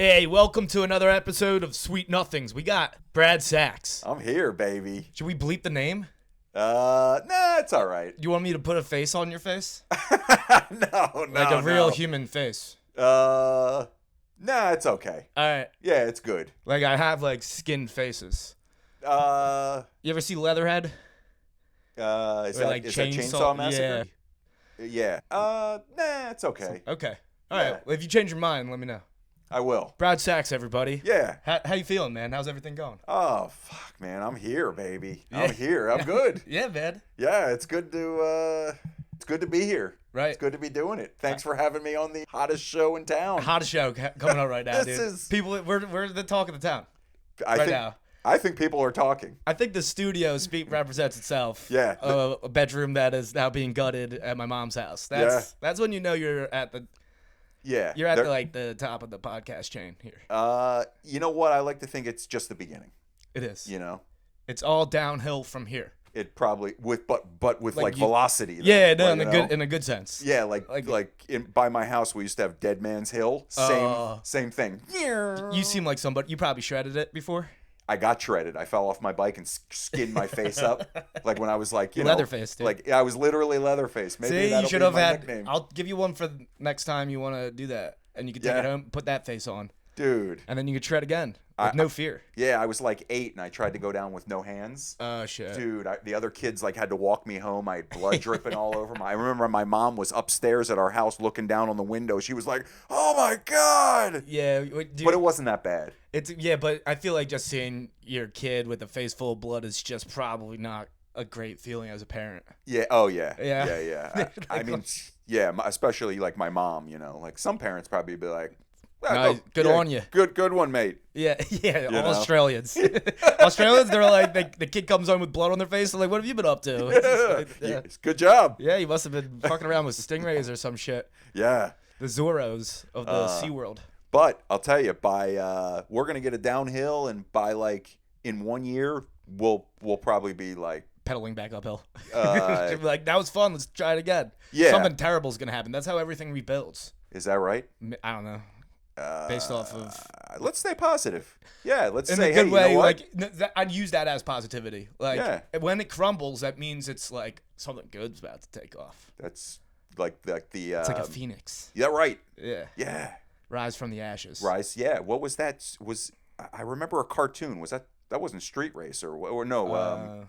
Hey, welcome to another episode of Sweet Nothings. We got Brad Sachs. I'm here, baby. Should we bleep the name? Nah, it's all right. You want me to put a face on your face? No. Like a real human face. Nah, it's okay. All right. Yeah, it's good. Like I have like skinned faces. You ever see Leatherhead? Is Or, that like Chainsaw Massacre? Yeah. Nah, it's okay. Okay. All Yeah. right. Well, if you change your mind, let me know. I will. Brad Sachs, everybody. Yeah. How you feeling, man? How's everything going? Oh, fuck, man. I'm here, baby. Yeah. I'm here. I'm good. Yeah, man. Yeah, it's good to be here. Right. It's good to be doing it. Thanks for having me on the hottest show in town. Hottest show coming up right now, This dude. is- People, we're the talk of the town I now. I think people are talking. I think the studio represents itself. Yeah. A bedroom that is now being gutted at my mom's house. That's when you know you're at the Yeah. the top of the podcast chain here. You know what? I like to think it's just the beginning. It is. You know, It's all downhill from here. it probably with Like velocity. Though. Yeah, no, Like, in a good sense. Yeah, like by my house we used to have Dead Man's Hill. Same thing. You seem like somebody. You probably shredded it before. I got shredded. I fell off my bike and skinned my face up. Like when I was like, you know, Leatherface, dude. like I was literally Leatherface. Maybe See, that'll you should be have my had. nickname. I'll give you one for next time you want to do that, and you can take Yeah. it home, put that face on, Dude. and then you can shred again with no fear. Yeah, I was like 8 and I tried to go down with no hands. Oh shit. Dude, the other kids like had to walk me home. I had blood dripping all over I remember my mom was upstairs at our house looking down on the window. She was like, "Oh my god!" Yeah, dude, But it wasn't that bad. But I feel like just seeing your kid with a face full of blood is just probably not a great feeling as a parent. Yeah. Oh yeah. Yeah. Yeah. I mean, yeah. Especially like my mom. You know, like some parents probably be like, Nice. Good on you." Good one, mate. Yeah, all know? Australians. Australians, they're like, the kid comes home with blood on their face. They're like, "What have you been up to?" Yeah, Good job. yeah, you must have been fucking around with stingrays or some shit. Yeah. The Zorros of the SeaWorld. But I'll tell you, we're gonna get it downhill, and by like in 1 year, we'll probably be like. Pedaling back uphill. Uh, Like, that was fun. Let's try it again. Yeah. Something terrible is going to happen. That's how everything rebuilds. Is that right? I don't know. Based off of... Let's stay positive. Yeah, let's In say, a good hey, way, you know what? like, I'd use that as positivity. Like, Yeah. when it crumbles, that means it's like something good's about to take off. That's like the. It's like a phoenix. Yeah, right. Yeah. Yeah. Rise from the ashes. Rise. Yeah. What was that? I remember a cartoon. Was that wasn't Street Racer or no?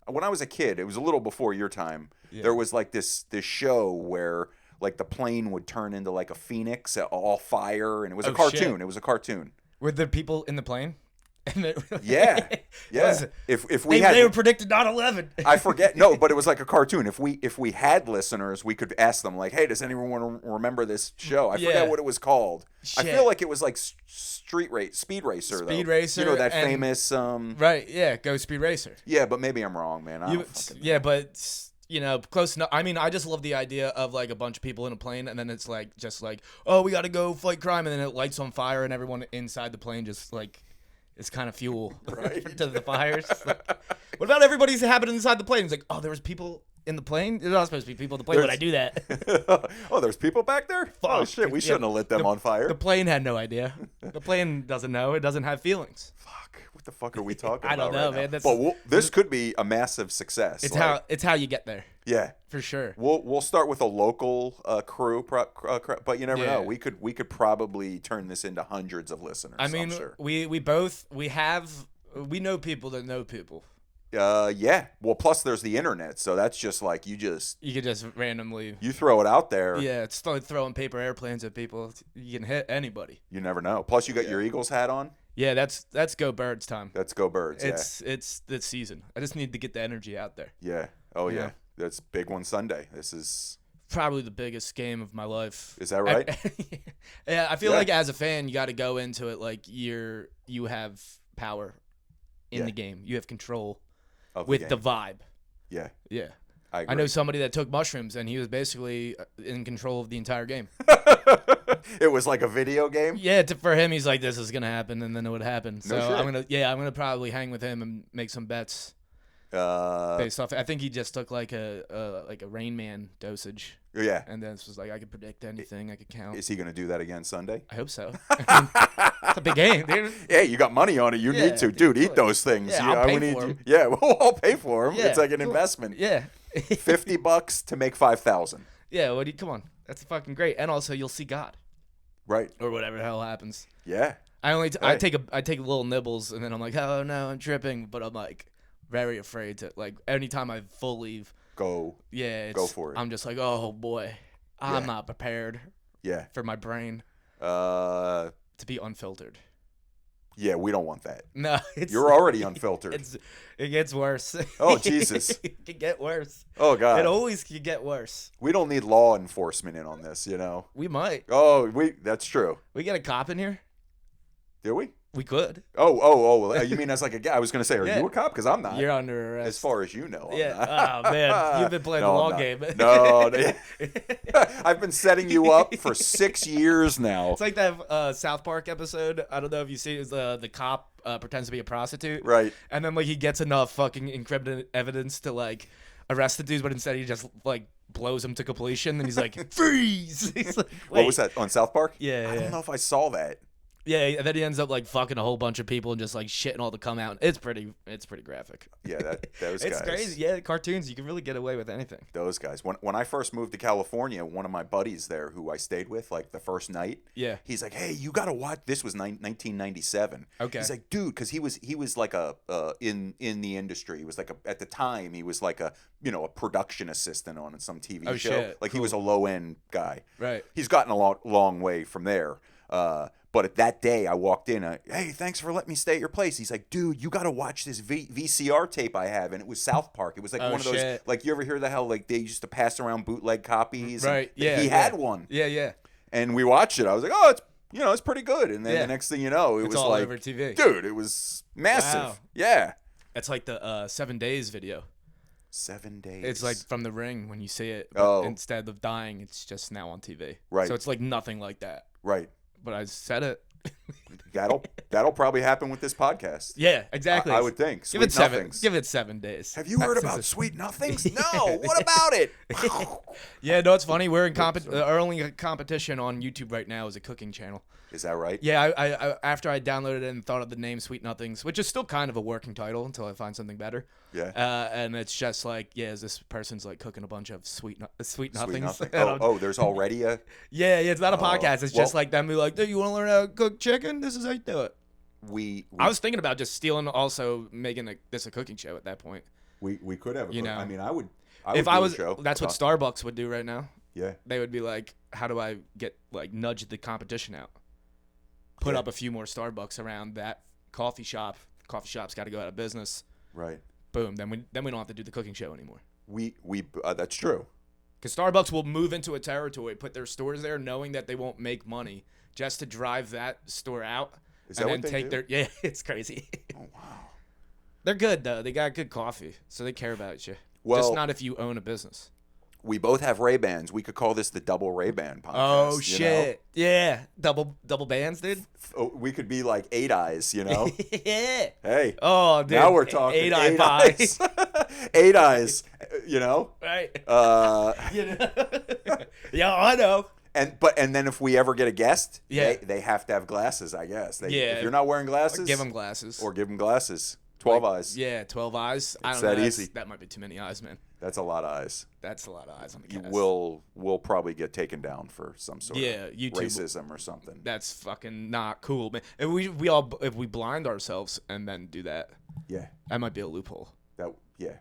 When I was a kid, it was a little before your time. Yeah. There was like this show where like the plane would turn into like a phoenix, all fire, and it was a cartoon. Shit. It was a cartoon. Were there people in the plane? Yeah. Yeah. Was it- If we had, they were predicted 9/11. I forget. No, but it was like a cartoon. If we had listeners, we could ask them like, "Hey, does anyone remember this show?" I Yeah. forget what it was called. I Shit. feel like it was like Speed Racer. Speed though. Racer You know that and- famous. Right, yeah, go Speed Racer. Yeah, but maybe I'm wrong, man. I don't fucking know. But close enough. I mean, I just love the idea of like a bunch of people in a plane, and then it's like just like, oh, we got to go fight crime, and then it lights on fire, and everyone inside the plane just like it's kind of fuel Right. to the fires. Like, what about everybody's happening inside the plane? It's like, oh, there was people in the plane. There's not supposed to be people in the plane. Would I do that? Oh, there's people back there? Oh Fuck. shit, we Yeah. shouldn't have lit them on fire. The plane had no idea. The plane doesn't know. It doesn't have feelings. Fuck, what the fuck are we talking I about don't know, right now? man. That's- But this could be a massive success. It's how you get there Yeah. for sure. We'll start with a local crew, but you never Yeah. know. We could probably turn this into hundreds of listeners. I mean, I'm sure. we know people that know people. Yeah. Well, plus there's the internet, so that's just like you You could just randomly, throw it out there. yeah, it's like throwing paper airplanes at people. You can hit anybody. You never know. Plus you got your Eagles hat on. Yeah, that's go Birds time. Let's go Birds. It's this season. I just need to get the energy out there. Yeah. Oh yeah. Yeah. That's big one Sunday. This is. Probably the biggest game of my life. Is that right? Yeah, I feel Yeah. like as a fan, you got to go into it like you have power in Yeah. the game. You have control Of with the game. vibe. Yeah. Yeah. I I know somebody that took mushrooms and he was basically in control of the entire game. It was like a video game. Yeah, for him, he's like, this is gonna happen, and then it would happen. So No shit. I'm gonna probably hang with him and make some bets Uh, based off. I think he just took like a Rain Man dosage, yeah. and then this was like I could predict anything, I could count. Is he going to do that again Sunday? I hope so. It's a big game, dude. Yeah, you got money on it. You Yeah, need to, dude. Eat look. those things. Yeah, I'll we pay need for you. 'em. Yeah, I'll pay for them. Yeah, It's like an cool. investment. Yeah. $50 to make 5,000. Yeah, what do you, come on. That's fucking great. And also you'll see God. Right. Or whatever the hell happens. Yeah. I take little nibbles and then I'm like, oh no, I'm tripping, but I'm like very afraid to, like, anytime I full leave. Go. Yeah, Go for it. I'm just like, oh boy, I'm Yeah. not prepared Yeah. for my brain Uh. to be unfiltered. Yeah, we don't want that. No, it's You're already unfiltered. it gets worse. Oh, Jesus. It can get worse. Oh God. It always can get worse. We don't need law enforcement in on this, you know. We might. Oh, that's true. We get a cop in here. Do we? We could. Oh. You mean as like a guy? I was gonna say, are Yeah. you a cop? Because I'm not. You're under arrest. As far as you know. I'm Yeah. not. Oh man, you've been playing No, the I'm long not. game. No. I've been setting you up for 6 years now. It's like that South Park episode. I don't know if you see it. It's, the cop pretends to be a prostitute. Right. And then like he gets enough fucking incriminating evidence to like arrest the dudes, but instead he just like blows him to completion. And he's like, freeze. He's like, What was that on South Park? Yeah, I yeah. don't know if I saw that. Yeah, and then he ends up like fucking a whole bunch of people and just like shitting all the come out. It's pretty graphic. Yeah, those It's guys. crazy. Yeah, cartoons, you can really get away with anything. Those guys. When I first moved to California, one of my buddies there who I stayed with like the first night, Yeah. he's like, "Hey, you got to watch this." Was 1997. Okay. He's like, "Dude, cuz he was like a in the industry. He was like at the time he was like a production assistant on some TV Oh, show. shit. Like he Cool. was a low-end guy. Right. He's gotten a long way from there. But at that day, I walked in. Hey, thanks for letting me stay at your place. He's like, dude, you got to watch this VCR tape I have, and it was South Park. It was like Oh, one of those, shit. like you ever hear the hell like they used to pass around bootleg copies. and Right. Yeah. He yeah. had one, Yeah. and we watched it. I was like, oh, it's pretty good. And then Yeah. the next thing you know, it It's was all like, over TV. dude, it was massive. Wow. Yeah. It's like the 7 Days video. 7 days. It's like from The Ring when you see it. But Oh. instead of dying, it's just now on TV. Right. So it's like nothing like that. right. But I said it. That'll probably happen with this podcast. Yeah, exactly. I would think. Give it Sweet 7. Nothings. Give it 7 days. Have you heard about Sweet Nothings? No. What about it? Yeah, no, it's funny. We're in our only competition on YouTube right now is a cooking channel. Is that right? Yeah, I after I downloaded it and thought of the name Sweet Nothings, which is still kind of a working title until I find something better. Yeah. And it's just like, is this person's like cooking a bunch of sweet Sweet nothings. Nothing. And Oh, there's already a. yeah, it's not a Oh, podcast. It's just well- like them be like, "Do you want to learn how to cook chicken? This is how you do it." We I was thinking about just stealing, also making this a cooking show at that point. we could have. You know. I mean, I would. If do I a was, show. that's what Starbucks would do right now. Yeah. They would be like, "How do I get nudge the competition out? Put Yeah. up a few more Starbucks around that coffee shop. Coffee shop's got to go out of business. Right. Boom. Then we don't have to do the cooking show anymore." We that's true. Because Starbucks will move into a territory, put their stores there, knowing that they won't make money, just to drive that store out. Is that and what then they take do? their it's crazy. Oh wow. They're good though. They got good coffee, so they care about you. Well- just not if you own a business. We both have Ray-Bans. We could call this the double Ray-Ban podcast. Oh you shit! Yeah, double bands, dude. know? Oh, we could be like 8 eyes. You know. Yeah. Hey. Oh, dude. Now we're talking 8-eye pie. eyes. 8 eyes. You know. Right. You know? Yeah, I know. And then if we ever get a guest, Yeah. they have to have glasses, I guess. Yeah. If you're not wearing glasses, Give them glasses. or give them glasses. 12 eyes. Yeah, 12 eyes. I don't that know. easy. That might be too many eyes, man. That's a lot of eyes. That's a lot of eyes on the You cast. will probably get taken down for some sort Yeah, of YouTube. racism or something. That's fucking not cool, man. If we blind ourselves and then do that, Yeah. that might be a loophole.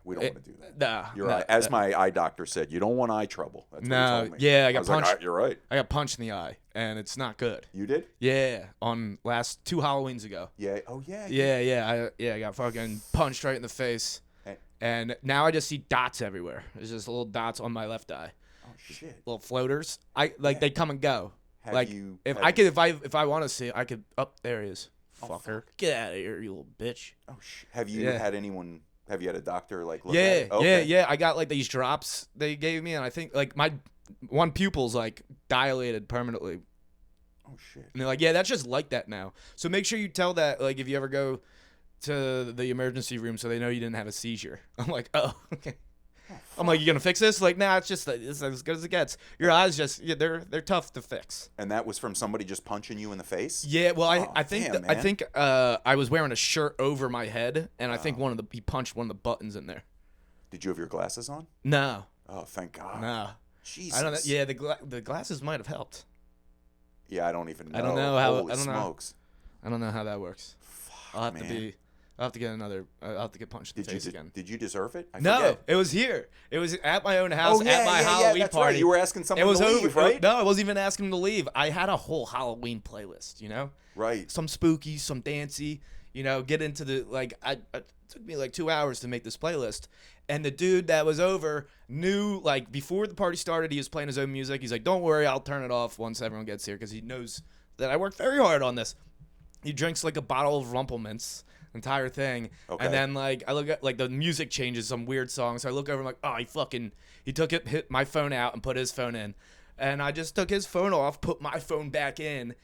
We don't want to do that. Nah. You're nah, right. As nah. my eye doctor said, you don't want eye trouble. That's what No, he told me. yeah, I got was like, punched. you're right. I got punched in the eye, and it's not good. You did? Yeah, on last 2 Halloweens ago. Yeah. Oh yeah. I got fucking punched right in the face, Hey. and now I just see dots everywhere. There's just little dots on my left eye, Oh shit. little floaters. They come and go. Have like you? if have- I could, if I want to see, I could. Oh, there he is. Oh, Fucker, get out of here, you little bitch. Oh Have you Yeah. had anyone? Have you had a doctor like look Yeah, at it? Okay. yeah. I got like these drops they gave me, and I think like my one pupil's like dilated permanently. Oh shit. And they're like, yeah, that's just like that now. So make sure you tell that, like, if you ever go to the emergency room so they know you didn't have a seizure. I'm like, oh, okay. I'm like, you gonna fix this? Like, nah, it's as good as it gets. Your eyes just, they're tough to fix. And that was from somebody just punching you in the face? Yeah, well, Oh, I think damn, I man. think I was wearing a shirt over my head, and I think he punched one of the buttons in there. Did you have your glasses on? No, Oh, thank God. no, Jesus. I don't know. Yeah, the glasses might have helped. Yeah, I don't even know. I don't know how. Holy I don't know. smokes. I don't know how that works. I'll have man. to be. I'll have to get another. I'll have to get punched in the face again. Did you deserve it? I No, forget. it was here. It was at my own house Oh, yeah, at my yeah, Halloween that's party. right. You were asking someone It was to leave, over. right? No, I wasn't even asking him to leave. I had a whole Halloween playlist. Right. Some spooky, some dancey. Get into the it took me like 2 hours to make this playlist. And the dude that was over knew, like, before the party started, he was playing his own music. He's like, don't worry, I'll turn it off once everyone gets here, because he knows that I worked very hard on this. He drinks like a bottle of Rumpelmints, entire thing. Okay. And then like I look at like the music changes, some weird song. So I look over and I'm like, oh, he took it, hit my phone out and put his phone in. And I just took his phone off, put my phone back in.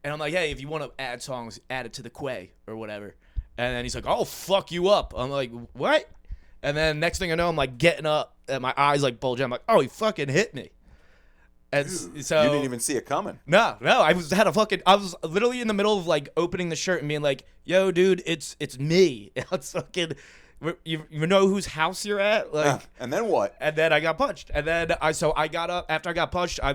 And I'm like, hey, if you want to add songs, add it to the Quay or whatever. And then he's like, oh, fuck you up. I'm like, what? And then next thing I know, I'm like getting up and my eyes like bulging. I'm like, oh, he fucking hit me. And Dude, so you didn't even see it coming. No, I was literally in the middle of like opening the shirt and being like, "Yo, dude, it's me." It's fucking, you know whose house you're at, like. And then what? And then I got punched, and then I got up after I got punched. I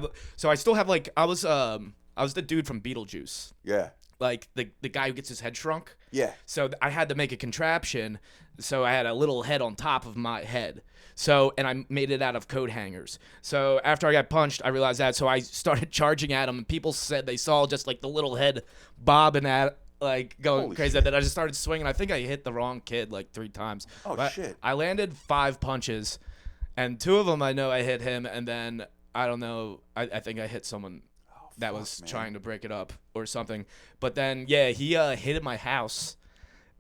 still have like I was the dude from Beetlejuice, Yeah. like the guy who gets his head shrunk. Yeah. So I had to make a contraption, so I had a little head on top of my head. So, and I made it out of coat hangers. So after I got punched, I realized that. So I started charging at him, and people said they saw just like the little head bobbing at, like going Holy crazy. shit. Then I just started swinging. I think I hit the wrong kid like 3 times. Oh, But shit. I landed 5 punches, and 2 of them I know I hit him, and then I don't know. I think I hit someone that was man. trying to break it up or something. But then yeah, he hit at my house,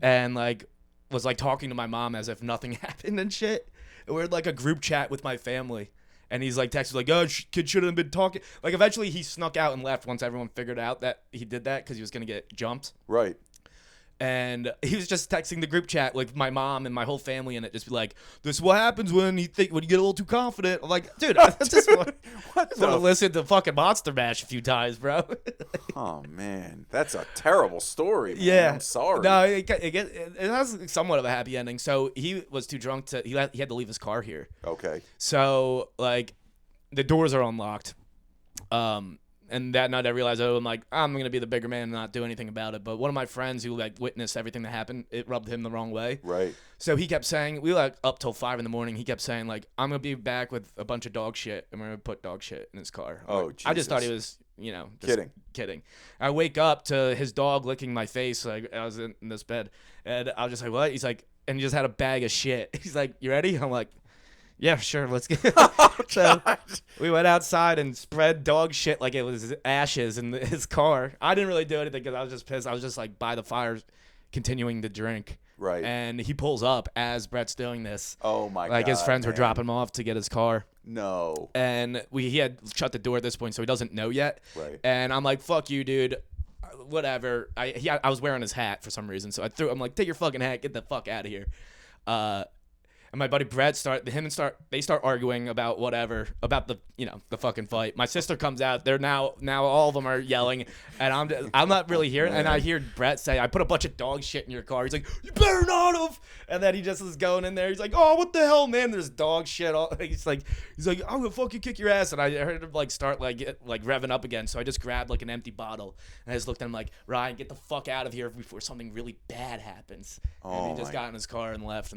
and like was like talking to my mom as if nothing happened and shit. We're in like a group chat with my family, and he's like texting like, "Oh, kid shouldn't have been talking." Like eventually he snuck out and left once everyone figured out that he did that because he was gonna get jumped. Right. And he was just texting the group chat with my mom and my whole family in it, just be like, "This is what happens when you get a little too confident." I'm like, dude, I just want to listen to fucking Monster Mash a few times, bro. Oh man, that's a terrible story. Man. Yeah, I'm sorry. No, it has somewhat of a happy ending. So he was too drunk he had to leave his car here. Okay. So like, the doors are unlocked. And that night I realized, I'm like, I'm gonna be the bigger man and not do anything about it. But one of my friends who like witnessed everything that happened, it rubbed him the wrong way. Right. So he kept saying, we were like up till 5 a.m. He kept saying like, I'm gonna be back with a bunch of dog shit, and we're gonna put dog shit in his car. Oh, like, I just thought he Jesus. was, just Kidding. I wake up to his dog licking my face. Like I was in this bed, and I was just like, what? He's like, and he just had a bag of shit. He's like, you ready? I'm like, yeah, sure, let's get. So we went outside and spread dog shit like it was ashes in his car. I didn't really do anything because I was just pissed. I was just like by the fire, continuing to drink. Right. And he pulls up as Brett's doing this. Oh my god. Like his friends were man. dropping him off to get his car. No. And he had shut the door at this point, so he doesn't know yet. Right. And I'm like, fuck you, dude. Whatever. I was wearing his hat for some reason, so I'm like, take your fucking hat, get the fuck out of here. And my buddy Brad start arguing about whatever, about the fucking fight. My sister comes out. They're now all of them are yelling, and I'm not really hearing. And I hear Brett say, "I put a bunch of dog shit in your car." He's like, "You better not have." And then he just is going in there. He's like, "Oh, what the hell, man? There's dog shit." He's like, "I'm gonna fucking kick your ass." And I heard him like start like revving up again. So I just grabbed like an empty bottle and I just looked at him like, "Ryan, get the fuck out of here before something really bad happens." And he just got in his car and left.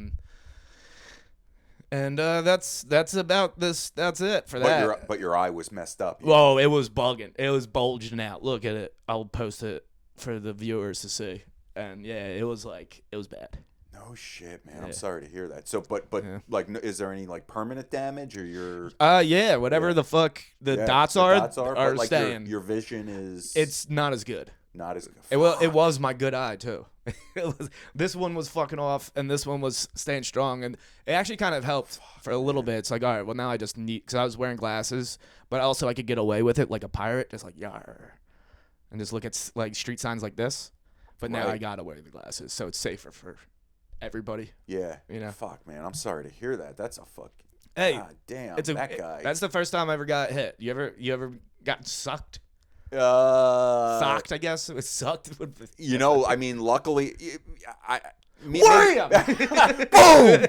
And that's about this. That's it for that. But your eye was messed up. Whoa, it was bugging. It was bulging out. Look at it. I'll post it for the viewers to see. And yeah, it was bad. No shit, man. I'm sorry to hear that. So, but Yeah. like, is there any like permanent damage or your? Yeah, whatever the fuck the dots are but, like, staying. Your vision is. It's not as good. not as. It was my good eye too. This one was fucking off, and this one was staying strong, and it actually kind of helped for a little bit. It's like, all right, well now I just need, because I was wearing glasses, but also I could get away with it like a pirate, just like yar, and just look at like street signs like this. But now Right. I gotta wear the glasses, so it's safer for everybody. Yeah. You know. Fuck, man. I'm sorry to hear that. That's a fuck. Hey, God damn, it's that guy. That's the first time I ever got hit. You ever got sucked? Socked. Socked, I guess. It was sucked. I mean, luckily, Wham! Boom.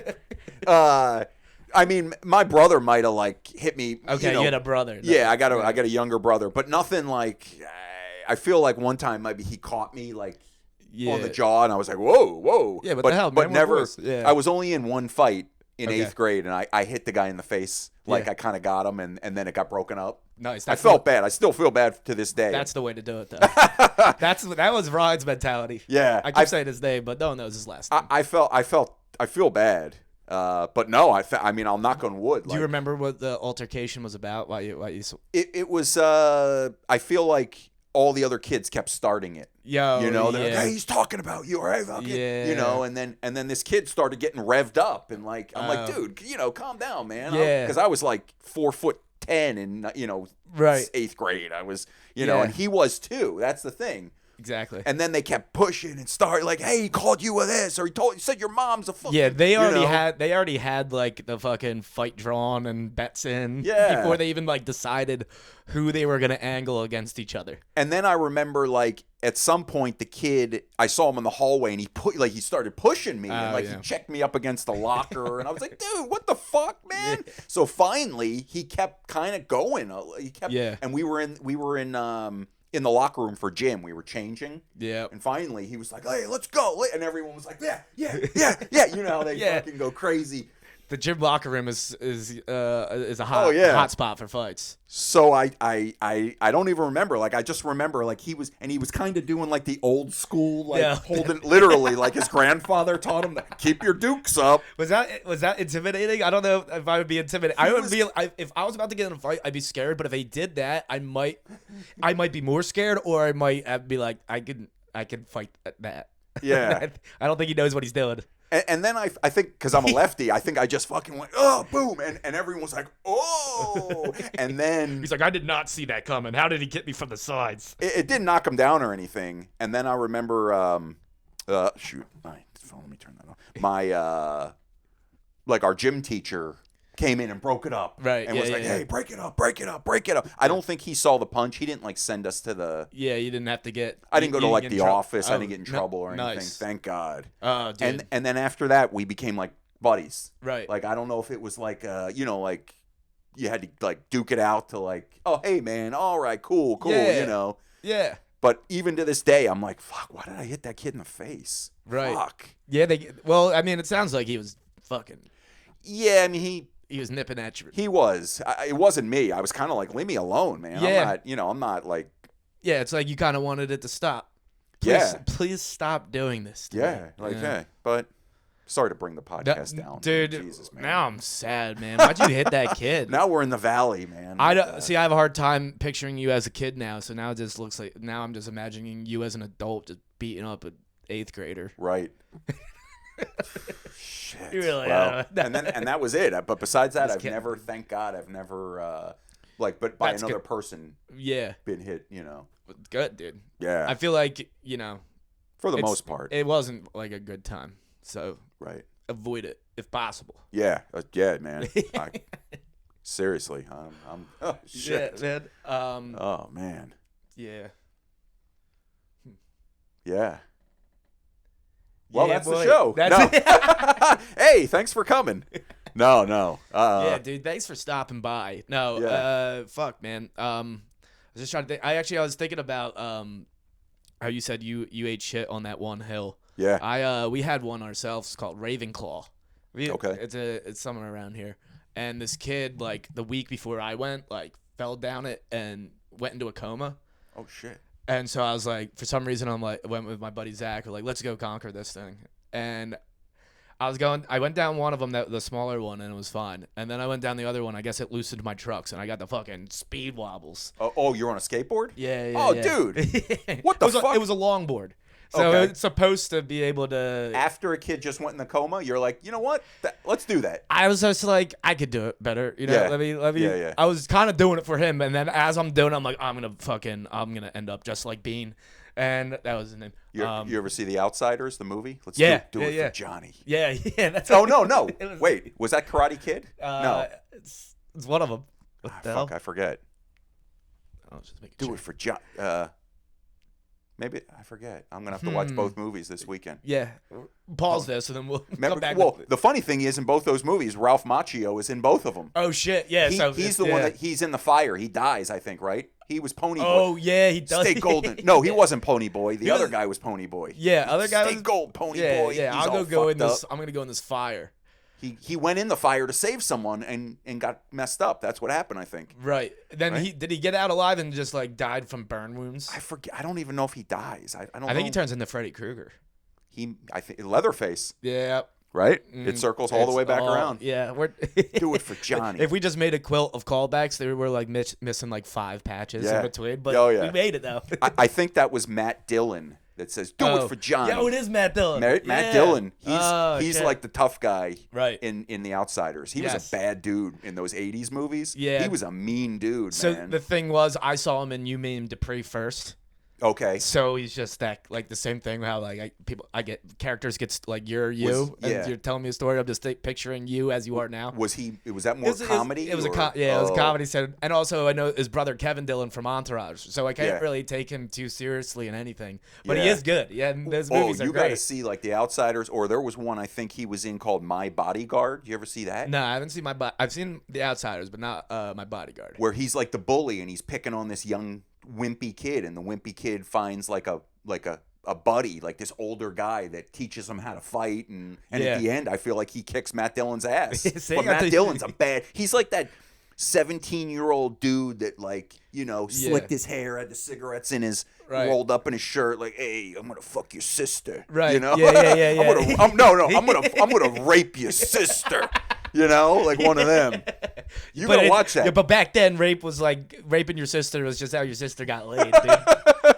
I mean, my brother might have like hit me. Okay, you had a brother. Yeah, I got a younger brother, but nothing like. I feel like one time maybe he caught me like on the jaw, and I was like, whoa. Yeah, what but the hell, but man? never. Yeah. I was only in one fight in 8th grade, and I hit the guy in the face. Like I kind of got him, and then it got broken up. Nice. I felt bad. I still feel bad to this day. That's the way to do it, though. That was Ryan's mentality. Yeah, I keep saying his name, but no one knows his last name. I feel bad. But no, I mean, I'll knock on wood. Do you remember what the altercation was about? Why you? It was. I feel like all the other kids kept starting it. Yo, they're like, hey, he's talking about you, right? And then this kid started getting revved up, and like I'm like, dude, calm down, man. Yeah, because I was like 4'10" in right 8th grade. I was and he was too. That's the thing. Exactly. And then they kept pushing and started like, hey, he called you with this, or he said your mom's a fucking. Yeah, they already had like the fucking fight drawn and bets in. Yeah. Before they even like decided who they were gonna angle against each other. And then I remember like at some point the kid, I saw him in the hallway and he started pushing me and he checked me up against the locker and I was like, dude, what the fuck, man? Yeah. So finally he kept kind of going. He kept, and we were in the locker room for gym. We were changing. Yeah. And finally he was like, hey, let's go. And everyone was like, yeah. You know how they fucking go crazy. The gym locker room is a hot spot for fights. So I don't even remember. Like I just remember like he was kind of doing like the old school holding literally like his grandfather taught him to keep your dukes up. Was that intimidating? I don't know if I would be intimidated. If I was about to get in a fight, I'd be scared. But if they did that, I might be more scared, or I might be like I can fight that. Yeah. I don't think he knows what he's doing. And then I think because I'm a lefty, I think I just fucking went, oh, boom. And everyone was like, oh. And then. He's like, I did not see that coming. How did he get me from the sides? It didn't knock him down or anything. And then I remember, shoot. Let me turn that on. My, like our gym teacher came in and broke it up. Right. And was like, hey, break it up. I don't think he saw the punch. He didn't like send us to the. Yeah, you didn't have to get. I didn't go to like the office. I didn't get in trouble or anything. Nice. Thank God. Oh, dude. And then after that, we became like buddies. Right. Like I don't know if it was like like you had to like duke it out to like, oh hey man, all right, cool, Yeah. Yeah. But even to this day, I'm like, fuck, why did I hit that kid in the face? Right. Fuck. Yeah. Well, I mean, it sounds like he was fucking. Yeah, I mean he was nipping at you. He was. It wasn't me. I was kind of like, leave me alone, man. Yeah. I'm not like. Yeah, it's like you kind of wanted it to stop. Please stop doing this. Yeah. But sorry to bring the podcast down, dude. Jesus, man. Now I'm sad, man. Why'd you hit that kid? Now we're in the valley, man. I have a hard time picturing you as a kid now. So now it just looks like I'm just imagining you as an adult just beating up an 8th grader. Right. Shit. Really? Well, and that was it. But besides that, thank God, I've never but by another person. Yeah. Been hit. Good, dude. Yeah. I feel like for the most part, it wasn't like a good time. So right. Avoid it if possible. Yeah. Man. Seriously, I'm. Oh shit. Yeah, man. Oh man. Yeah. Yeah. Well, yeah, that's the show. Hey, thanks for coming. No. Yeah, dude, thanks for stopping by. No, fuck, man. I was just trying to think. I was thinking about how you said you ate shit on that one hill. Yeah. We had one ourselves called Ravenclaw. Okay. It's somewhere around here. And this kid, like the week before I went, like fell down it and went into a coma. Oh shit. And so I was like, for some reason, went with my buddy Zach. We're like, let's go conquer this thing. And I went down one of them, the smaller one, and it was fine. And then I went down the other one. I guess it loosened my trucks, and I got the fucking speed wobbles. Oh, you're on a skateboard? Yeah. Oh, dude. What the fuck? It was a longboard. So it's supposed to be able to. After a kid just went in the coma, you're like, you know what? Let's do that. I was just like, I could do it better. Let me. Yeah. I was kind of doing it for him, and then as I'm doing it, I'm like, I'm gonna end up just like Bean. And that was his name. You ever see The Outsiders, the movie? Let's Yeah, do it for Johnny. Yeah, that's. Oh no! Wait, was that Karate Kid? No, it's one of them. What the hell? Fuck, I forget. I'll just make Do it for John. Maybe I forget. I'm gonna have to watch both movies this weekend. Yeah, pause this and then we'll come back. Well, the funny thing is, in both those movies, Ralph Macchio is in both of them. Oh shit! Yeah, he's the one that he's in the fire. He dies, I think, right? He was Pony Boy. Oh yeah, he does. Stay Golden. No, he wasn't Pony Boy. The other guy was Pony Boy. Yeah, other guy Stay was Gold Pony Boy. Yeah, He's go in this. I'm gonna go in this fire. He went in the fire to save someone and got messed up. That's what happened, I think. Right. Then did he get out alive and just like died from burn wounds? I forget. I don't even know if he dies. I don't know. I think he turns into Freddy Krueger. I think Leatherface. Yeah. Right? It circles all the way back around. Yeah. Do it for Johnny. If we just made a quilt of callbacks, they were like missing like 5 patches in between. But we made it though. I think that was Matt Dillon that says, do it for Johnny. Yeah, it is Matt Dillon. Matt Dillon. He's like the tough guy in The Outsiders. He was a bad dude in those 80s movies. Yeah. He was a mean dude, so man. The thing was, I saw him in You Mean Dupree first. Okay. So he's just that, like the same thing. How like I get characters gets like you're you're telling me a story. I'm just picturing you as you are now. Was that more comedy? It was it was a comedy set, and also I know his brother Kevin Dillon from Entourage, so I can't really take him too seriously in anything. But he is good. Yeah, and those movies are you great. got to see like The Outsiders, or there was one I think he was in called My Bodyguard. You ever see that? No, I haven't seen I've seen The Outsiders, but not My Bodyguard. Where he's like the bully and he's picking on this young wimpy kid, and the wimpy kid finds like a buddy, like this older guy that teaches him how to fight, and at the end I feel like he kicks Matt Dillon's ass. But Matt Dillon's he's like that 17-year-old dude that like, slicked his hair, had the cigarettes in his rolled up in his shirt, like, hey, I'm gonna fuck your sister. Right. Yeah. I'm gonna rape your sister. Like one of them. You gotta watch that. Yeah, but back then, rape was like raping your sister was just how your sister got laid, dude.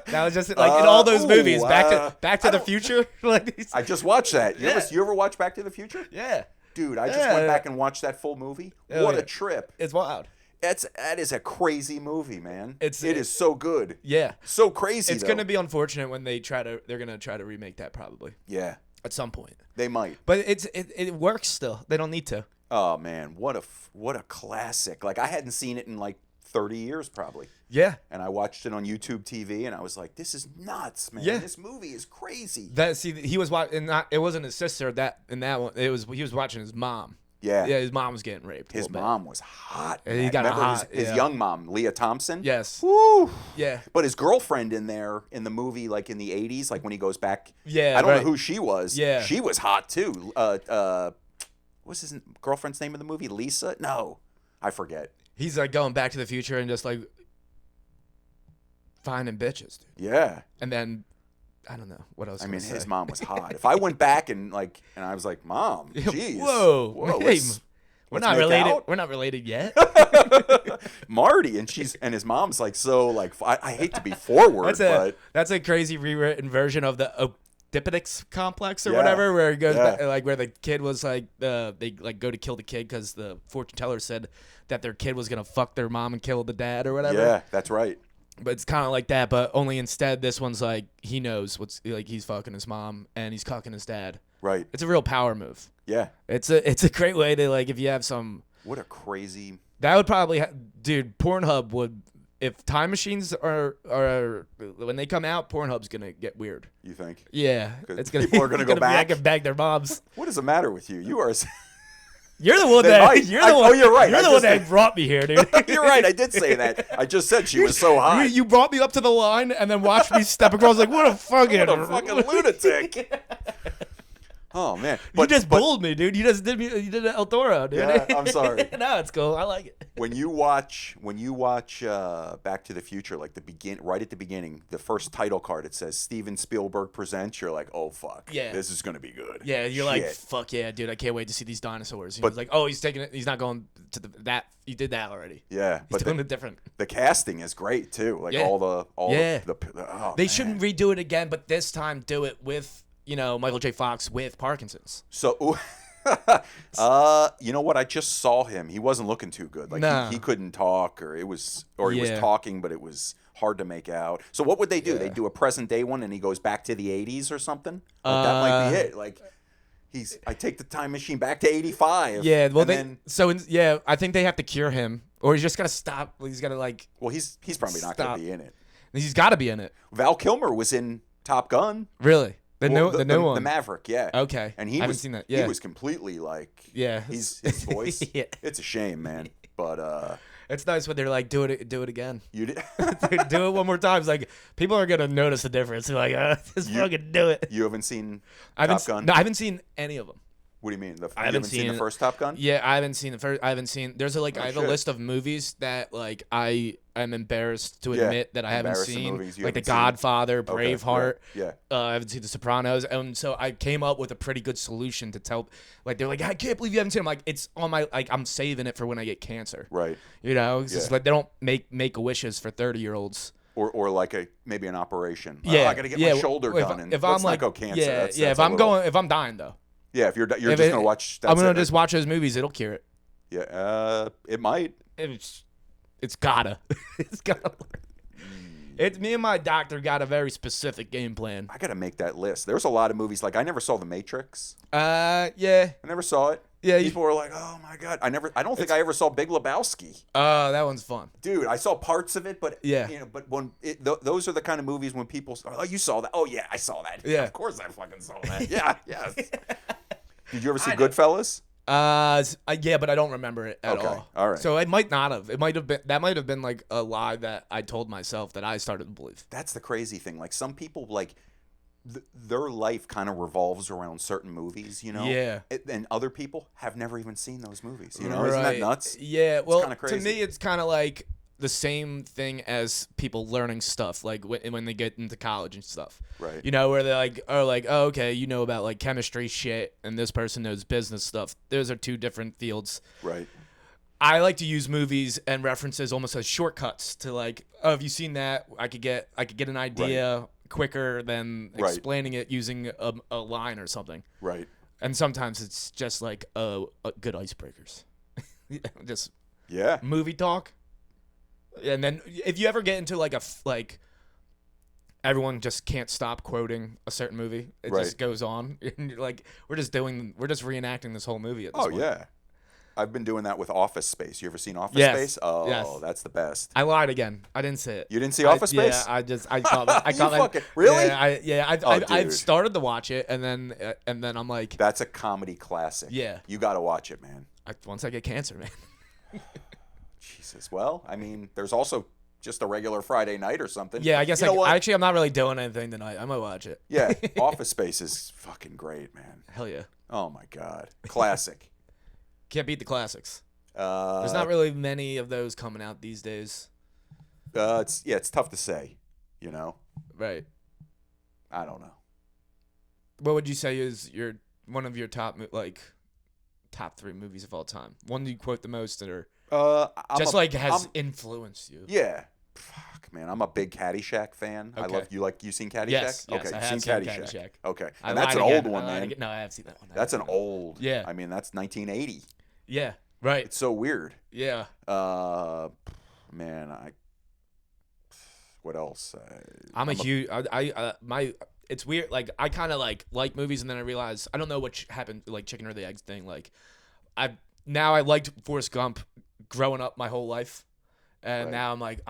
That was just like in all those movies. Back to the Future. Like I just watched that. You ever watch Back to the Future? Yeah. Dude, I just went back and watched that full movie. What a trip! It's wild. That is a crazy movie, man. It is so good. Yeah. So crazy. It's gonna be unfortunate when they're gonna try to remake that probably. Yeah. At some point. They might. But it works still. They don't need to. Oh man, what a classic! Like I hadn't seen it in like 30 years probably. Yeah. And I watched it on YouTube TV, and I was like, "This is nuts, man! This movie is crazy." He was watching. It wasn't his sister in that one. He was watching his mom. Yeah. Yeah, his mom was getting raped. His mom was hot. He got his young mom, Leah Thompson. Yes. Woo. Yeah. But his girlfriend in there in the movie, like in the 80s, like when he goes back. Yeah. I don't know who she was. Yeah. She was hot too. What's his girlfriend's name in the movie? Lisa? No, I forget. He's like going back to the future and just like finding bitches, dude. Yeah. And then I don't know what else. I mean, his mom was hot. If I went back and I was like, "Mom, jeez, whoa, hey, we're not related. Out? We're not related yet." Marty and his mom's like so like I hate to be forward, but that's a crazy rewritten version of the Oedipus complex or whatever, where it goes back, like where the kid was like they like go to kill the kid because the fortune teller said that their kid was gonna fuck their mom and kill the dad or whatever. Yeah, that's right. But it's kind of like that, but only instead this one's like he knows what's like he's fucking his mom and he's cucking his dad. Right. It's a real power move. Yeah. It's a great way to like if you have some. What a crazy. That would probably dude. Pornhub would if time machines are when they come out. Pornhub's gonna get weird. You think? Yeah. It's gonna people are gonna go back and bag their moms. What is the matter with you? You are. You're the one that. You're the one. Oh, you're right. You're the one that brought me here, dude. You're right. I did say that. I just said she was so hot. You brought me up to the line and then watched me step across. Like, what a fucking lunatic. Oh man! You just bulled me, dude. You just did me. You did El Toro, dude. Yeah, I'm sorry. No, it's cool. I like it. When you watch Back to the Future, like right at the beginning, the first title card, it says Steven Spielberg presents. You're like, oh fuck, yeah, this is gonna be good. Yeah, you're like, fuck yeah, dude. I can't wait to see these dinosaurs. But like, oh, he's taking it. He's not going to that. You did that already. Yeah, he's doing it different. The casting is great too. Like all the they shouldn't redo it again, but this time do it with. Michael J. Fox with Parkinson's. So, you know what? I just saw him. He wasn't looking too good. Like he couldn't talk, or he was talking, but it was hard to make out. So what would they do? Yeah. They do a present day one, and he goes back to the 80s or something. Like, that might be it. Like I take the time machine back to 85. Yeah, well, I think they have to cure him, or he's just gotta stop. He's gotta like. Well, he's probably not going to be in it. He's got to be in it. Val Kilmer was in Top Gun. Really? The new one. The Maverick, yeah. Okay. And I haven't seen that. Yeah. He was completely like. Yeah. His voice. Yeah. It's a shame, man. But it's nice when they're like, do it again. You did. Do it one more time. It's like people are gonna notice the difference. They're like, just fucking do it. You haven't seen Top Gun? No, I haven't seen any of them. What do you mean? You haven't seen the first Top Gun? Yeah, I haven't seen the first. I haven't seen. There's I have shit. a list of movies that like I am embarrassed to admit that I haven't seen, like The Godfather, Braveheart. Yeah. I haven't seen The Sopranos, and so I came up with a pretty good solution to tell. Like they're like, I can't believe you haven't seen it. I'm like, it's on my I'm saving it for when I get cancer. Right. You know, it's just like they don't make wishes for 30-year-olds. Or like maybe an operation. Yeah. Oh, I got to get my shoulder done. And if let's I'm like, not go cancer. Yeah, that's if I'm dying though. Yeah, if you're just gonna watch. I'm gonna just watch those movies. It'll cure it. Yeah, it might. It's gotta. It's gotta work. It's me and my doctor got a very specific game plan. I gotta make that list. There's a lot of movies like I never saw The Matrix. Yeah. I never saw it. Yeah. People were like, "Oh my god!" I don't think I ever saw Big Lebowski. Oh, that one's fun. Dude, I saw parts of it, but yeah. But when those are the kind of movies when people start, oh, you saw that? Oh yeah, I saw that. Yeah. Of course I fucking saw that. Yeah. Yes. Did you ever see Goodfellas? Yeah, but I don't remember it at all. All right. So it might not have. It might have been. That might have been like a lie that I told myself that I started to believe. That's the crazy thing. Like some people, like their life kind of revolves around certain movies, you know. Yeah. And other people have never even seen those movies. You know, right. Isn't that nuts? Yeah. Well, it's crazy. To me, it's kind of like the same thing as people learning stuff, like when they get into college and stuff. Right. You know, where they are like, oh, okay, you know about like chemistry shit, and this person knows business stuff. Those are two different fields. Right. I like to use movies and references almost as shortcuts to like, oh, have you seen that? I could get an idea quicker than explaining it using a line or something. Right. And sometimes it's just like good icebreakers. Just movie talk. And then if you ever get into like everyone just can't stop quoting a certain movie, it just goes on. And you're like, we're just reenacting this whole movie at this point. Yeah. I've been doing that with Office Space. You ever seen Office Yes. Space? Oh, yes. That's the best. I lied again. I didn't say it. You didn't see Office Space? Yeah, I thought really? I've started to watch it and then I'm like, that's a comedy classic. Yeah. You got to watch it, man. Once I get cancer, man. Jesus. Well, I mean, there's also just a regular Friday night or something. Yeah, I guess I'm not really doing anything tonight. I might watch it. Yeah, Office Space is fucking great, man. Hell yeah. Oh my god. Classic. Can't beat the classics. There's not really many of those coming out these days. It's tough to say, you know. Right. I don't know. What would you say is one of your top 3 movies of all time? One you quote the most, or has influenced you? Yeah. Fuck, man, I'm a big Caddyshack fan. Okay. I love you. You seen Caddyshack? Yes, okay, I you've have seen seen Caddyshack. Okay, and that's an old one, man. No, I have seen that one. That's an old. Yeah. I mean, that's 1980. Yeah. Right. It's so weird. Yeah. Man, what else? I'm a huge. It's weird. Like I kind of like movies, and then I realize I don't know what happened. Like chicken or the eggs thing. Like I liked Forrest Gump growing up my whole life. And now I'm like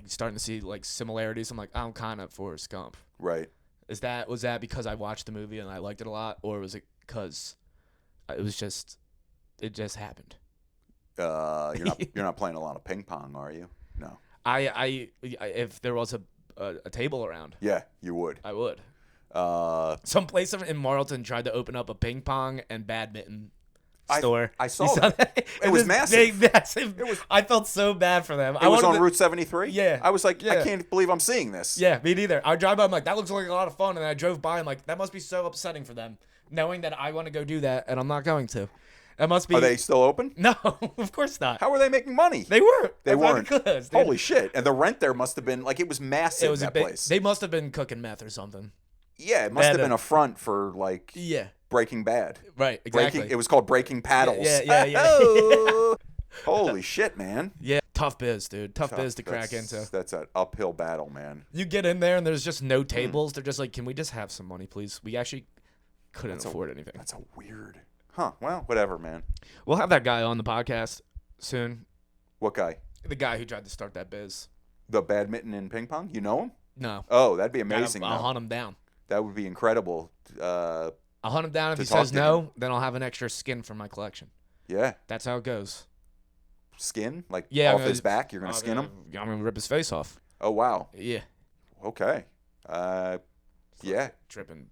starting to see like similarities. I'm like, I'm kind of Forrest Gump. Right. Was that because I watched the movie and I liked it a lot, or was it because it just happened? You're not playing a lot of ping pong, are you? No. I if there was a table around. Yeah, you would. I would. Some place in Marlton tried to open up a ping pong and badminton store. I saw that. It was massive. I felt so bad for them. It was on Route 73? Yeah. I was like, I can't believe I'm seeing this. Yeah, me neither. I drive by, I'm like, that looks like a lot of fun. And I drove by, I'm like, that must be so upsetting for them, knowing that I want to go do that and I'm not going to. It must be. Are they still open? No, of course not. How were they making money? They weren't. They weren't. Holy shit. And the rent there must have been, it was massive, that place. They must have been cooking meth or something. Yeah, it must have been a front for, Breaking Bad. Right, exactly. It was called Breaking Paddles. Yeah. Holy shit, man. Yeah. tough biz, dude. Tough biz to crack into. That's an uphill battle, man. You get in there and there's just no tables. They're just like, can we just have some money, please? We actually couldn't afford anything. That's a weird. Huh. Well, whatever, man. We'll have that guy on the podcast soon. What guy? The guy who tried to start that biz. The badminton and ping pong? You know him? No. Oh, that'd be amazing. I'll hunt him down. That would be incredible. I'll hunt him down. If he says no, then I'll have an extra skin for my collection. Yeah. That's how it goes. Skin? Like off his back? You're going to skin him? I'm going to rip his face off. Oh, wow. Yeah. Okay. Yeah. Tripping.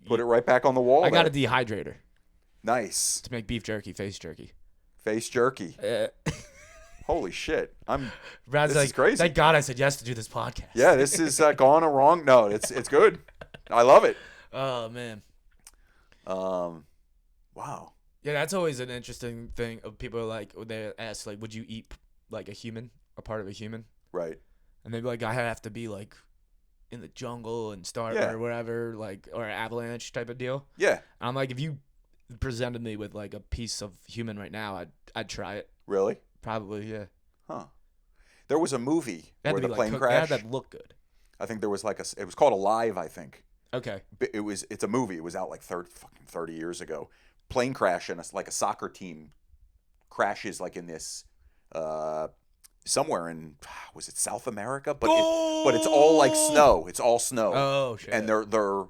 Put it right back on the wall. I got a dehydrator. Nice. To make beef jerky, face jerky. Face jerky. Holy shit. Brad's this is crazy. Thank God I said yes to do this podcast. Yeah, this is gone wrong. No, it's good. I love it. Oh, man. Wow. Yeah, that's always an interesting thing. Of people are like, they ask, like, would you eat, like, a human, a part of a human? Right. And they'd be like, I have to be, like, in the jungle and start or whatever, like, or avalanche type of deal. Yeah. I'm like, if you presented me with, like, a piece of human right now, I'd try it. Really? Probably, yeah. Huh. There was a movie where the plane crashed. crashed. That look good. I think there was like it was called Alive, I think. Okay. It's a movie. It was out like 30 years ago. Plane crash and like a soccer team crashes like in this somewhere in was it South America? But it's all like snow. It's all snow. Oh shit. And they're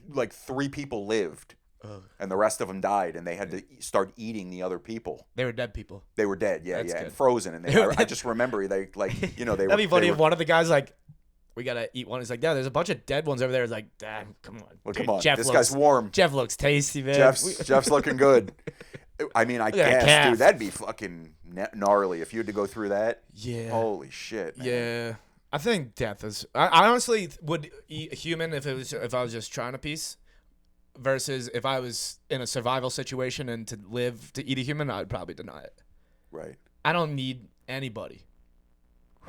like 3 people lived. Ugh. And the rest of them died, and they had to start eating the other people. They were dead people. They were dead, yeah, That's good. and frozen. And I just remember they like, you know, they. That'd be funny if if one of the guys like, we gotta eat one. He's like, yeah, there's a bunch of dead ones over there. It's like, damn, come on. Well, Dude, come on, Jeff this looks, guy's warm. Jeff looks tasty, man. Jeff's looking good. I mean, I guess, calf. dude, that'd be fucking gnarly if you had to go through that. Yeah. Holy shit, man. Yeah. I think death is. I honestly would eat a human if I was just trying a piece. Versus if I was in a survival situation and to live to eat a human, I'd probably deny it. Right. I don't need anybody.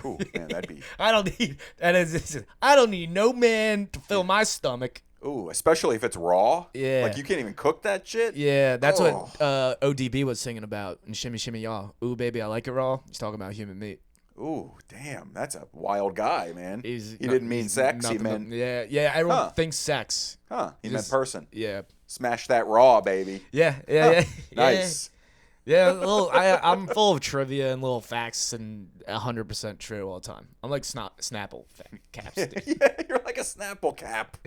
Ooh, man, that'd be. I don't need no man to fill my stomach. Ooh, especially if it's raw. Yeah. Like you can't even cook that shit. Yeah, that's what ODB was singing about in Shimmy Shimmy Y'all. Ooh, baby, I like it raw. He's talking about human meat. Ooh, damn, that's a wild guy, man. He He didn't mean sex. He meant. Yeah. Everyone thinks sex. Huh? He meant person. Yeah. Smash that raw, baby. Yeah. Nice. Yeah, I'm full of trivia and little facts and 100% true all the time. I'm like Snapple caps. Dude. Yeah, you're like a Snapple cap.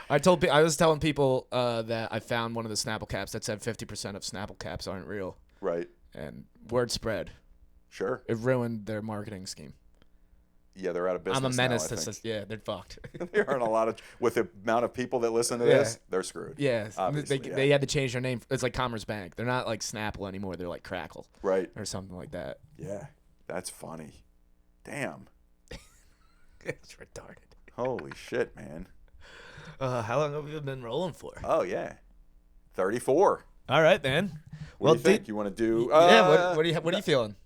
I was telling people that I found one of the Snapple caps that said 50% of Snapple caps aren't real. Right. And word spread. Sure. It ruined their marketing scheme. Yeah, they're out of business. I'm a menace now, to yeah, they're fucked. There aren't a lot of with the amount of people that listen to this, they're screwed. Yeah, Obviously, they had to change their name. It's like Commerce Bank. They're not like Snapple anymore. They're like Crackle. Right. Or something like that. Yeah, that's funny. Damn. It's retarded. Holy shit, man. How long have we been rolling for? Oh yeah, 34. All right, man. What do you think? You want to do? Yeah. What are you feeling?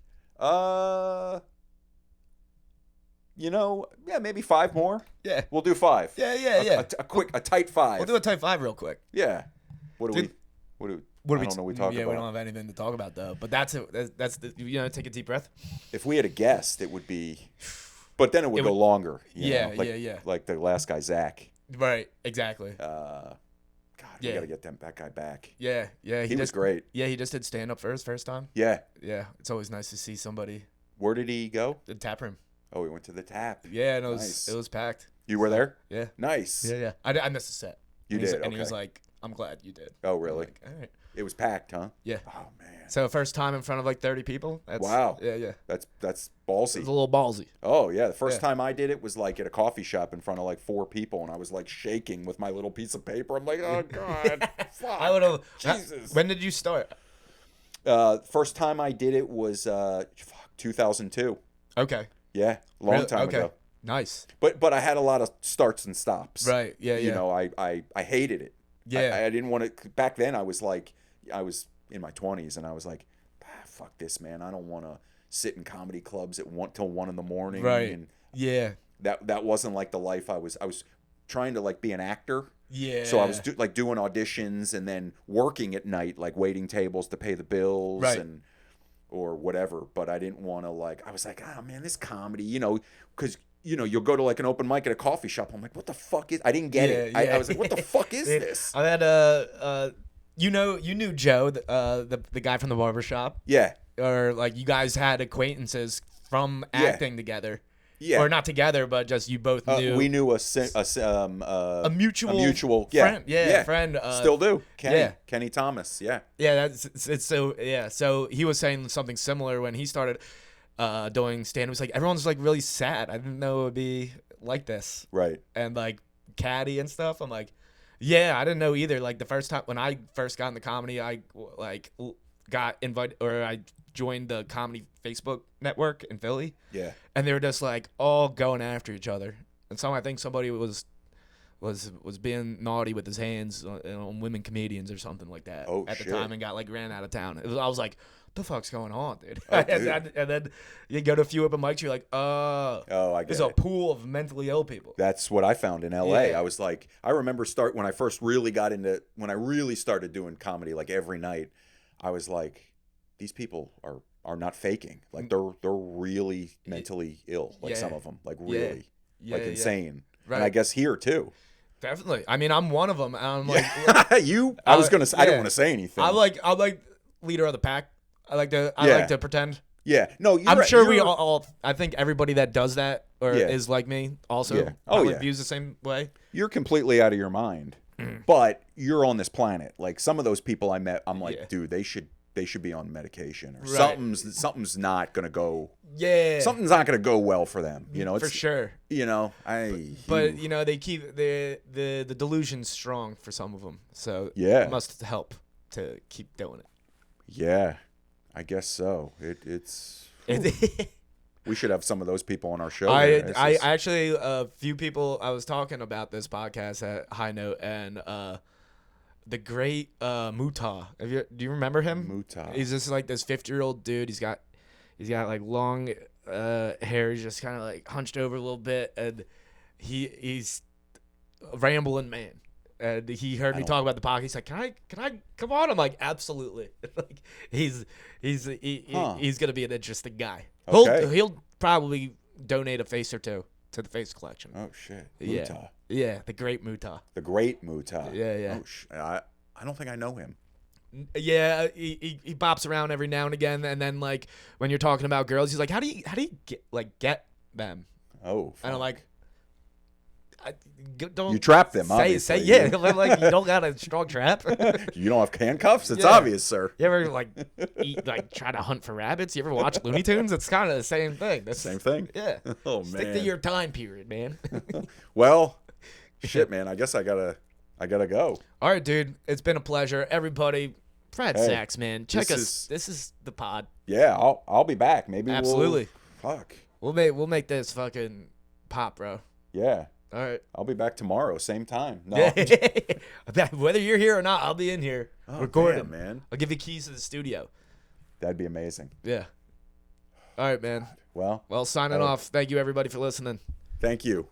You know, yeah, maybe 5 more. Yeah. We'll do 5. Yeah. A tight 5. We'll do a type 5 real quick. Yeah. What do Dude, I don't know. We talk about. Yeah, we don't have anything to talk about though. But that's take a deep breath. If we had a guest, it would be, but then it would go longer. Yeah. Like the last guy, Zach. Right. Exactly. God, we gotta get that guy back. Yeah. He was great. Yeah, he just did stand up for his first time. Yeah. Yeah, it's always nice to see somebody. Where did he go? The tap room. Oh, he went to the tap. Yeah, and Nice. it was packed. You were there? Yeah. Nice. Yeah. I missed the set. You did. And he was like, "I'm glad you did." Oh, really? I'm like, all right. It was packed, huh? Yeah. Oh man. So first time in front of like 30 people. Wow. Yeah. That's It ballsy. was a little ballsy. Oh yeah, the first time I did it was like at a coffee shop in front of like 4 people, and I was like shaking with my little piece of paper. I'm like, oh god, fuck. I would have. Jesus. When did you start? First time I did it was 2002. Okay. Yeah, long time ago. Nice. But I had a lot of starts and stops. Right. Yeah. You know, I hated it. Yeah. I didn't want to. Back then, I was in my 20s, and I was like, fuck this, man. I don't want to sit in comedy clubs till 1 in the morning. Right. And Yeah. that wasn't like the life I was trying to like be an actor. Yeah. So I was doing auditions and then working at night, like waiting tables to pay the bills. Right. And or whatever, but I didn't want to like. I was like, oh man, this comedy, because you'll go to like an open mic at a coffee shop. I'm like, what the fuck is? I didn't get it. Yeah. I was like, what the fuck is this? I had you knew Joe, the guy from the barbershop. Yeah. Or like you guys had acquaintances from acting together. Yeah. Or not together, but just you both knew. We knew a mutual friend. Yeah, friend. Still do. Yeah. Kenny Thomas. Yeah. Yeah, it's so yeah. So he was saying something similar when he started doing stand-up. It's like everyone's like really sad. I didn't know it would be like this. Right. And like catty and stuff. I'm like, yeah, I didn't know either. Like the first time when I first got into comedy, I like got invited or I joined the comedy Facebook network in Philly. Yeah. And they were just like all going after each other. And I think somebody was being naughty with his hands on women comedians or something like that at the time and got like ran out of town. I was like, what the fuck's going on, dude? Oh, dude. and then you go to a few open mics, you're like, I get there's a pool of mentally ill people. That's what I found in LA. Yeah. I was like, I remember when I first really when I really started doing comedy like every night, I was like, these people are not faking. Like they're really mentally ill. Like some of them, like really, like insane. Right. And I guess here too. Definitely. I mean, I'm one of them. And I'm like, I was gonna say, I didn't want to say anything. I'm like leader of the pack. I like to pretend. Yeah. No, I'm sure we all. I think everybody that does that or is like me also. Yeah. Views the same way. You're completely out of your mind, but you're on this planet. Like some of those people I met, I'm like, dude, they should be on medication or something's not gonna go. Yeah. Something's not gonna go well for them. It's, for sure. But they keep the delusion's strong for some of them, so it must help to keep doing it. Yeah, I guess so. It's. We should have some of those people on our show. I actually a few people I was talking about this podcast at High Note and the great Mutah. Do you remember him? Mutah. He's just like this 50-year-old dude. He's got like long hair. He's just kind of like hunched over a little bit, and he's a rambling man. And he heard me talk about the podcast. He's like, "Can I come on?" I'm like, "Absolutely." Like he's gonna be an interesting guy. Okay. He'll probably donate a face or two to the face collection. Oh shit. Mutah. Yeah, the great Mutah. The great Mutah. Yeah. Oh, I don't think I know him. Yeah, he bops around every now and again, and then like when you're talking about girls, he's like, "How do you get them?" Oh. And I'm like, don't you trap them. Obviously. Say like you don't got a strong trap. You don't have handcuffs. It's obvious, sir. You ever try to hunt for rabbits? You ever watch Looney Tunes? It's kind of the same thing. Same thing. Yeah. Oh man. Stick to your time period, man. Well, shit, man. I guess I gotta go. All right, dude. It's been a pleasure. Everybody, Brad Sachs, man. Check us. This is the pod. Yeah, I'll be back. Maybe absolutely. Fuck. We'll make this fucking pop, bro. Yeah. All right. I'll be back tomorrow, same time. No. Whether you're here or not, I'll be in here recording. Man. I'll give you keys to the studio. That'd be amazing. Yeah. All right, man. Well, signing off. Thank you, everybody, for listening. Thank you.